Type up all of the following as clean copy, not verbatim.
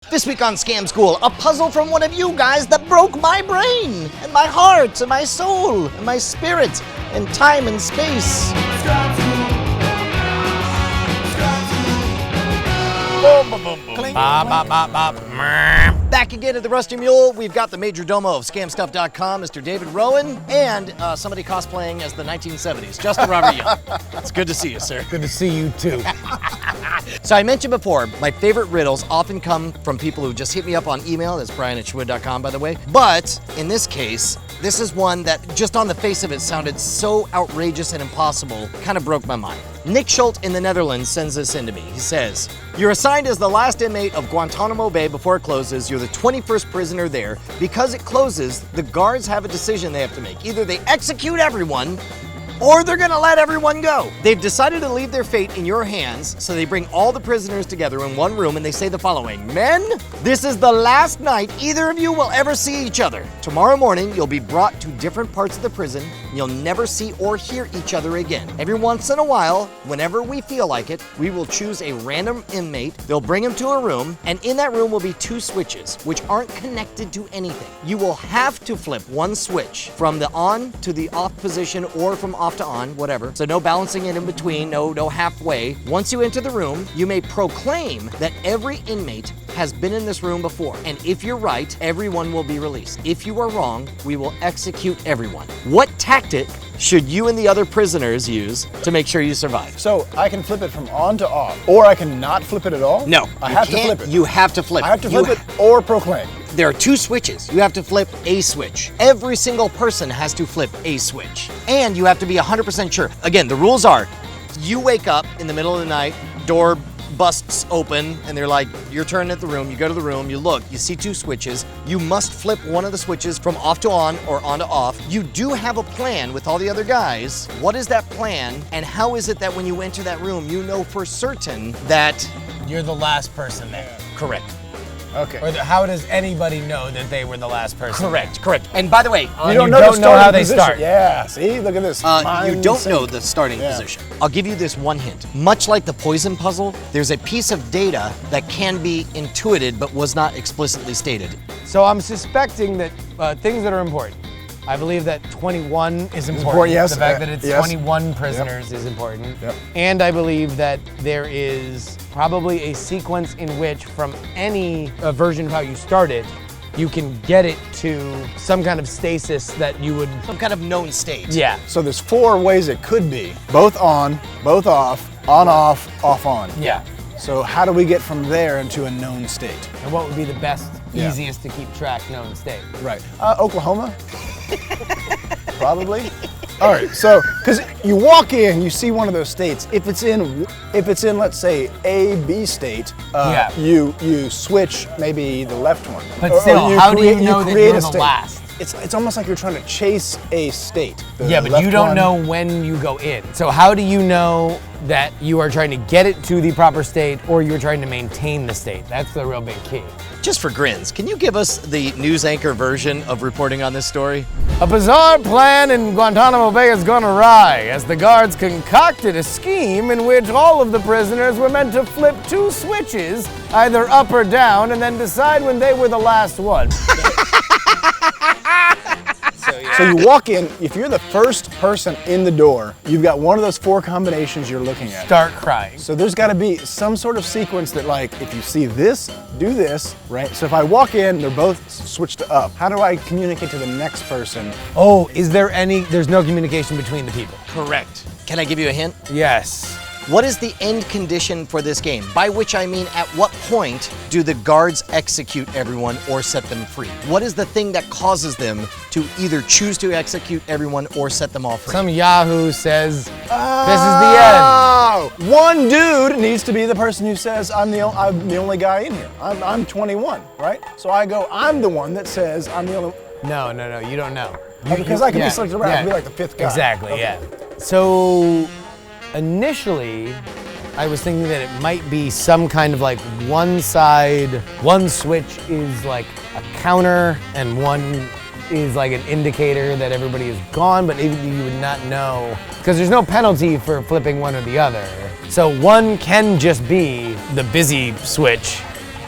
This week on Scam School, a puzzle from one of you guys that broke my brain, and my heart, and my soul, and my spirit, and time and space. Back again at the Rusty Mule, we've got the Major Domo of Scamstuff.com, Mr. David Rowan, and somebody cosplaying as the 1970s, Justin Robert Young. It's good to see you, sir. Good to see you too. So I mentioned before, my favorite riddles often come from people who just hit me up on email. That's Brian@Schwood.com, by the way. But in this case, this is one that just on the face of it sounded so outrageous and impossible, kind of broke my mind. Nick Schultz in the Netherlands sends this in to me. He says, "You're assigned as the last inmate of Guantanamo Bay before it closes. You're the 21st prisoner there. Because it closes, the guards have a decision they have to make. Either they execute everyone, or they're gonna let everyone go. They've decided to leave their fate in your hands, so they bring all the prisoners together in one room and they say the following: Men, this is the last night either of you will ever see each other. Tomorrow morning, you'll be brought to different parts of the prison. You'll never see or hear each other again. Every once in a while, whenever we feel like it, we will choose a random inmate. They'll bring him to a room, and in that room will be two switches, which aren't connected to anything. You will have to flip one switch from the on to the off position or from off to on, whatever. So no balancing it in between, no halfway. Once you enter the room, you may proclaim that every inmate has been in this room before. And if you're right, everyone will be released. If you are wrong, we will execute everyone. What tactic should you and the other prisoners use to make sure you survive?" So I can flip it from on to off, or I can not flip it at all? No, I have to flip it. You have to flip it. I have to flip it or proclaim. There are two switches. You have to flip a switch. Every single person has to flip a switch. And you have to be 100% sure. Again, the rules are, you wake up in the middle of the night, door busts open, and they're like, your turn at the room. You go to the room, you look, you see two switches. You must flip one of the switches from off to on or on to off. You do have a plan with all the other guys. What is that plan, and how is it that when you enter that room, you know for certain that You're the last person there. correct? Okay. Or how does anybody know that they were the last person? Correct. And by the way, You don't know how they start. Yeah, see? Look at this. you Mind don't sync. know the starting Yeah. position. I'll give you this one hint. Much like the poison puzzle, there's a piece of data that can be intuited but was not explicitly stated. So I'm suspecting that things that are important. I believe that 21 is important. important, yes. The fact that it's Yes. 21 prisoners is important. Yep. And I believe that there is probably a sequence in which, from any version of how you start it, you can get it to some kind of stasis that you would. Some kind of known state. Yeah. So there's 4 ways it could be. Both on, both off, off, on. Yeah. So how do we get from there into a known state? And what would be the best, Yeah. easiest to keep track known state? Right. Oklahoma? Probably. All right. So, because you walk in, you see one of those states. If it's in, let's say A, B state, Yeah. you switch maybe the left one. But Or still, how do you know that create you're a the state. last? It's almost like you're trying to chase a state. The Yeah, but left you don't one- know when you go in. So how do you know that you are trying to get it to the proper state or you're trying to maintain the state? That's the real big key. Just for grins, can you give us the news anchor version of reporting on this story? A bizarre plan in Guantanamo Bay has gone awry as the guards concocted a scheme in which all of the prisoners were meant to flip two switches, either up or down, and then decide when they were the last one. So you walk in, if you're the first person in the door, you've got one of those 4 combinations you're looking at. Start crying. So there's got to be some sort of sequence that, like, if you see this, do this, right? So if I walk in, they're both switched to up. How do I communicate to the next person? Oh, there's no communication between the people? Correct. Can I give you a hint? Yes. What is the end condition for this game? By which I mean, at what point do the guards execute everyone or set them free? What is the thing that causes them to either choose to execute everyone or set them all free? Some Yahoo says, this is the end. Oh, one dude needs to be the person who says, I'm the only guy in here. I'm 21, right? So I go, I'm the one that says I'm the only. No, you don't know. Because I can be selected around and be like the 5th guy. Exactly, Okay. yeah. So initially, I was thinking that it might be some kind of like one switch is like a counter and one is like an indicator that everybody is gone, but you would not know because there's no penalty for flipping one or the other. So one can just be the busy switch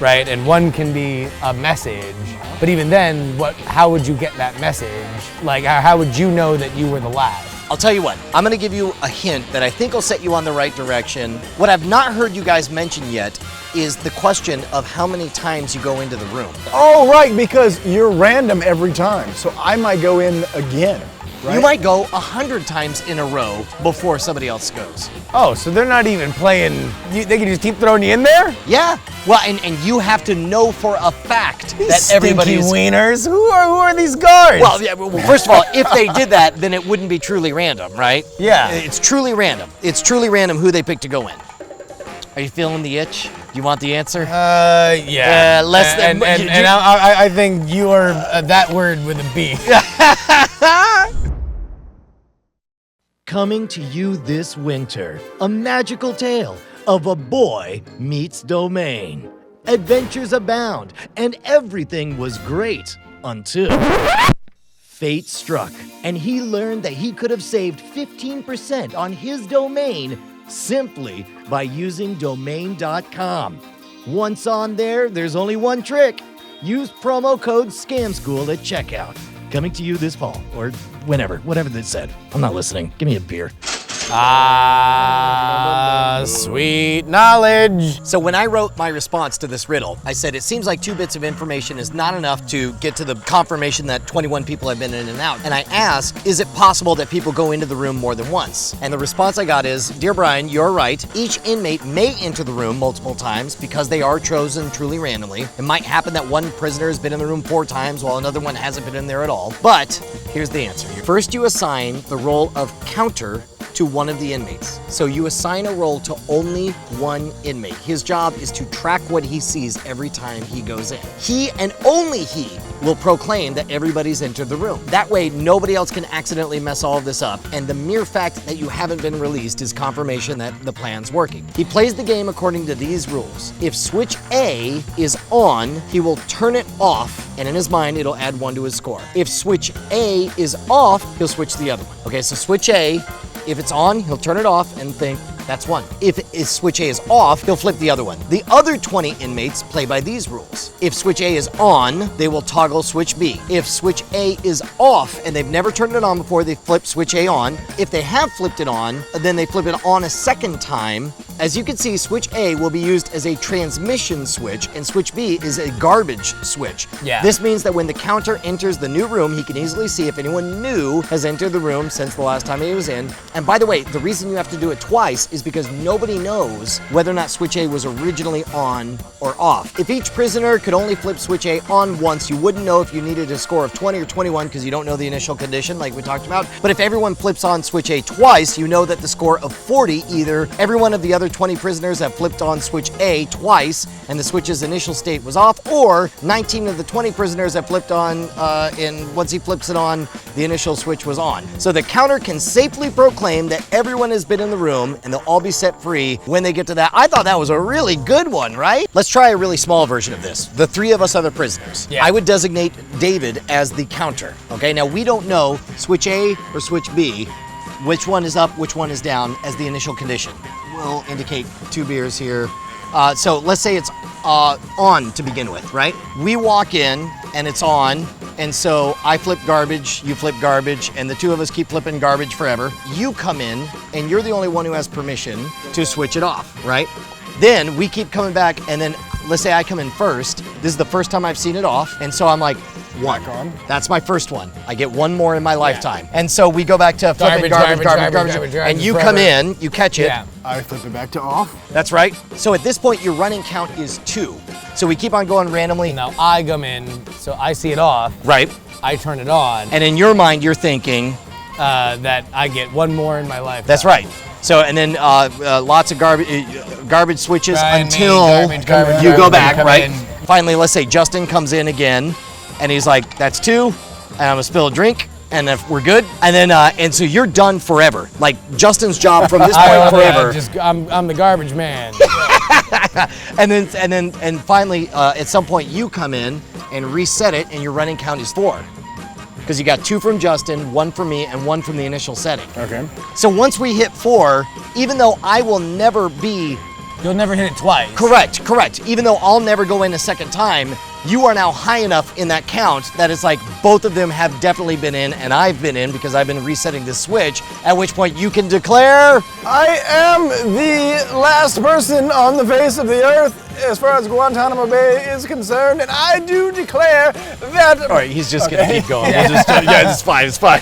right? And one can be a message. But even then, how would you get that message? Like, how would you know that you were the last? I'll tell you what, I'm gonna give you a hint that I think will set you on the right direction. What I've not heard you guys mention yet is the question of how many times you go into the room. Oh, right, because you're random every time. So I might go in again, right? You might go 100 times in a row before somebody else goes. Oh, so they're not even playing, they can just keep throwing you in there? Yeah, well, and you have to know for a fact that everybody's... Stinky wieners, who are these guards? Well, yeah, well, first of all, if they did that, then it wouldn't be truly random, right? Yeah. It's truly random. It's truly random who they pick to go in. Are you feeling the itch? Do you want the answer? Yeah. Less than... And I think you are that word with a B. Coming to you this winter, a magical tale of a boy meets domain. Adventures abound, and everything was great until fate struck, and he learned that he could have saved 15% on his domain simply by using domain.com. Once on there, there's only one trick. Use promo code SCAMSCHOOL at checkout. Coming to you this fall, or whenever, whatever they said. I'm not listening. Give me a beer. Sweet knowledge. So when I wrote my response to this riddle, I said it seems like 2 bits of information is not enough to get to the confirmation that 21 people have been in and out. And I asked, is it possible that people go into the room more than once? And the response I got is, Dear Brian, you're right. Each inmate may enter the room multiple times because they are chosen truly randomly. It might happen that one prisoner has been in the room 4 times while another one hasn't been in there at all. But here's the answer. First, you assign the role of counter to one of the inmates. So you assign a role to only one inmate. His job is to track what he sees every time he goes in. He and only he will proclaim that everybody's entered the room. That way, nobody else can accidentally mess all of this up, and the mere fact that you haven't been released is confirmation that the plan's working. He plays the game according to these rules. If switch A is on, he will turn it off, and in his mind, it'll add 1 to his score. If switch A is off, he'll switch the other one. Okay, so switch A, if it's on, he'll turn it off and think, that's 1. If switch A is off, he'll flip the other one. The other 20 inmates play by these rules. If switch A is on, they will toggle switch B. If switch A is off and they've never turned it on before, they flip switch A on. If they have flipped it on, then they flip it on a second time. As you can see, switch A will be used as a transmission switch, and switch B is a garbage switch. Yeah. This means that when the counter enters the new room, he can easily see if anyone new has entered the room since the last time he was in. And by the way, the reason you have to do it twice is because nobody knows whether or not switch A was originally on or off. If each prisoner could only flip switch A on once, you wouldn't know if you needed a score of 20 or 21 because you don't know the initial condition like we talked about. But if everyone flips on switch A twice, you know that the score of 40, either every one of the other 20 prisoners have flipped on switch A twice and the switch's initial state was off, or 19 of the 20 prisoners have flipped on and once he flips it on, the initial switch was on. So the counter can safely proclaim that everyone has been in the room and they'll all be set free when they get to that. I thought that was a really good one, right? Let's try a really small version of this. The 3 of us are the prisoners. Yeah. I would designate David as the counter, okay? Now we don't know switch A or switch B, which one is up, which one is down as the initial condition. We'll indicate 2 beers here. So let's say it's on to begin with, right? We walk in and it's on, and so I flip garbage, you flip garbage, and the 2 of us keep flipping garbage forever. You come in and you're the only one who has permission to switch it off, right? Then we keep coming back, and then let's say I come in first. This is the first time I've seen it off, and so I'm like, 1. That's my first one. I get 1 more in my lifetime. And so we go back to flipping garbage, and you come in, you catch it. Yeah. I flip it back to off. That's right. So at this point, your running count is 2. So we keep on going randomly. Now I come in, so I see it off. Right. I turn it on. And in your mind, you're thinking that I get 1 more in my life. that's right. So and then lots of garbage switches Right, until garbage, you go garbage, back, come right? in. Finally, let's say Justin comes in again, and he's like, "That's 2," and I'm gonna spill a drink, and if we're good, and then and so you're done forever. Like Justin's job from this point forever. I'm the garbage man. and finally, at some point, you come in and reset it, and your running count is 4. Because you got 2 from Justin, 1 from me, and 1 from the initial setting. Okay. So once we hit 4, even though I will never be You'll never hit it twice. Correct. Even though I'll never go in a second time, you are now high enough in that count that it's like both of them have definitely been in and I've been in because I've been resetting this switch, at which point you can declare... I am the last person on the face of the earth as far as Guantanamo Bay is concerned, and I do declare that... All right, he's just gonna keep going. We'll just, yeah, it's fine.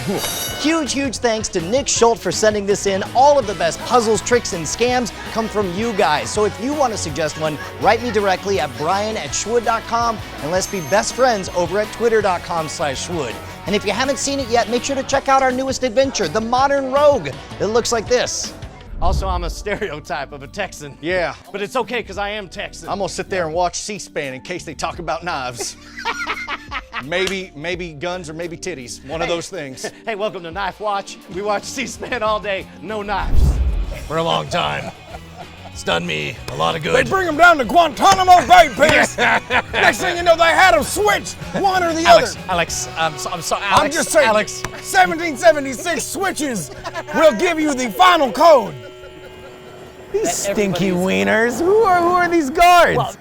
Huge thanks to Nick Schultz for sending this in. All of the best puzzles, tricks, and scams come from you guys. So if you want to suggest one, write me directly at brian@schwood.com, and let's be best friends over at twitter.com/schwood. And if you haven't seen it yet, make sure to check out our newest adventure, The Modern Rogue. It looks like this. Also, I'm a stereotype of a Texan. Yeah. But it's okay, because I am Texan. I'm gonna sit there and watch C-SPAN in case they talk about knives. maybe guns or maybe titties. One of those things. Hey, welcome to Knife Watch. We watch C-SPAN all day, no knives. For a long time. It's done me a lot of good. They bring them down to Guantanamo Bay, Pierce. Next thing you know, they had them switch one or the other. Alex, I'm sorry, Alex. I'm just saying, Alex. 1776 switches will give you the final code. These stinky wieners. Who are these guards? Well,